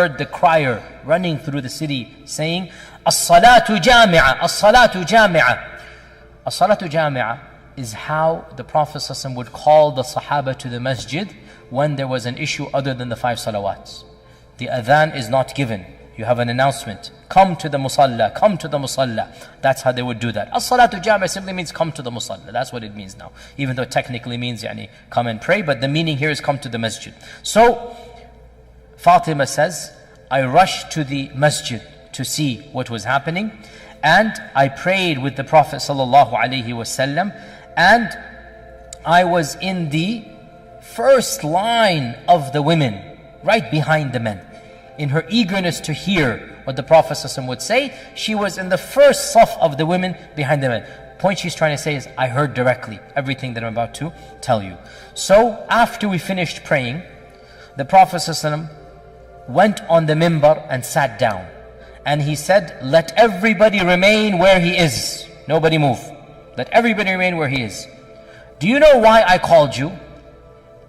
heard the crier running through the city saying, As-salatu jami'ah, as-salatu jami'ah. As-salatu jami'ah is how the Prophet ﷺ would call the Sahaba to the masjid when there was an issue other than the 5 salawats. The adhan is not given. You have an announcement. Come to the musalla, come to the musalla. That's how they would do that. As-salatu jami'ah simply means come to the musalla. That's what it means now. Even though it technically means come and pray, but the meaning here is come to the masjid. So, Fatima says, I rushed to the masjid to see what was happening, and I prayed with the Prophet ﷺ, and I was in the first line of the women, right behind the men. In her eagerness to hear what the Prophet ﷺ would say, she was in the first saf of the women behind the men. Point she's trying to say is, I heard directly everything that I'm about to tell you. So after we finished praying, the Prophet ﷺ went on the minbar and sat down. And he said, let everybody remain where he is. Nobody move. Let everybody remain where he is. Do you know why I called you?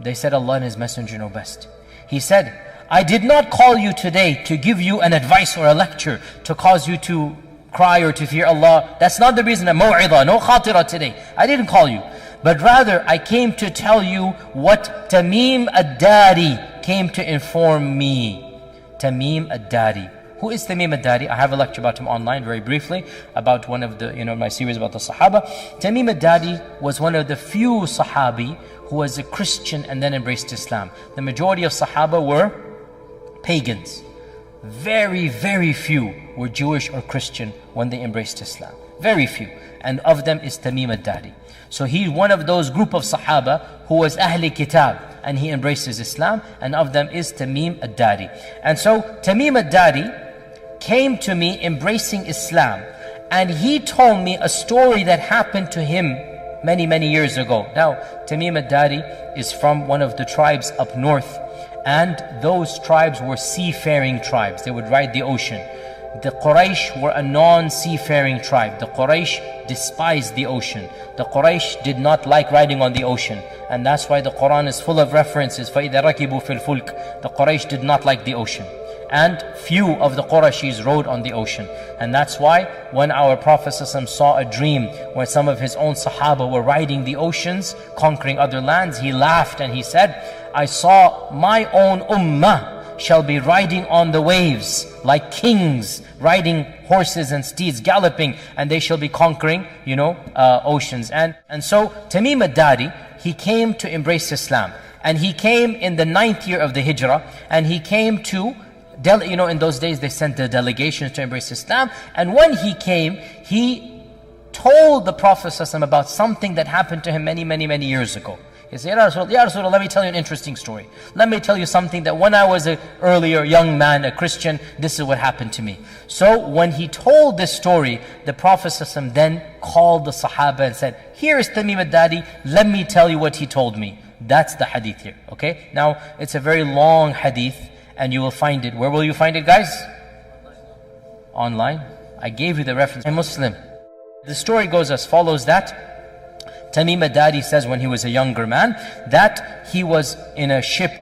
They said, Allah and His Messenger know best. He said, I did not call you today to give you an advice or a lecture to cause you to cry or to fear Allah. That's not the reason. Maw'idah, no khatira today. I didn't call you. But rather, I came to tell you what Tamim ad-Dari came to inform me. Tamim ad-Dari. Who is Tamim ad-Dari? I have a lecture about him online very briefly, about one of the, my series about the Sahaba. Tamim ad-Dari was one of the few Sahabi who was a Christian and then embraced Islam. The majority of Sahaba were pagans. Very, very few were Jewish or Christian when they embraced Islam. Very few. And of them is Tamim ad-Dari. So he's one of those group of Sahaba who was Ahli Kitab, and he embraces Islam, and of them is Tamim ad-Dari. And so Tamim ad-Dari came to me embracing Islam, and he told me a story that happened to him many, many years ago. Now, Tamim ad-Dari is from one of the tribes up north, and those tribes were seafaring tribes. They would ride the ocean. The Quraysh were a non-seafaring tribe. The Quraysh despised the ocean. The Quraysh did not like riding on the ocean. And that's why the Quran is full of references. فَإِذَا رَكِبُوا فِي الْفُلْكِ. The Quraysh did not like the ocean. And few of the Qurayshis rode on the ocean. And that's why when our Prophet ﷺ saw a dream where some of his own Sahaba were riding the oceans, conquering other lands, he laughed and he said, I saw my own ummah shall be riding on the waves like kings, riding horses and steeds, galloping, and they shall be conquering, oceans. And so Tamim ad-Dari, he came to embrace Islam. And he came in the 9th year of the Hijrah, and he came to, in those days they sent the delegations to embrace Islam. And when he came, he told the Prophet ﷺ about something that happened to him many, many, many years ago. He said, Ya Rasulullah, let me tell you an interesting story. Let me tell you something that when I was an earlier young man, a Christian, this is what happened to me. So when he told this story, the Prophet ﷺ then called the Sahaba and said, here is Tamim ad-Dari, let me tell you what he told me. That's the hadith here, okay? Now, it's a very long hadith, and you will find it. Where will you find it, guys? Online. I gave you the reference. A Muslim. The story goes as follows, that Tamim ad-Dari says when he was a younger man that he was in a ship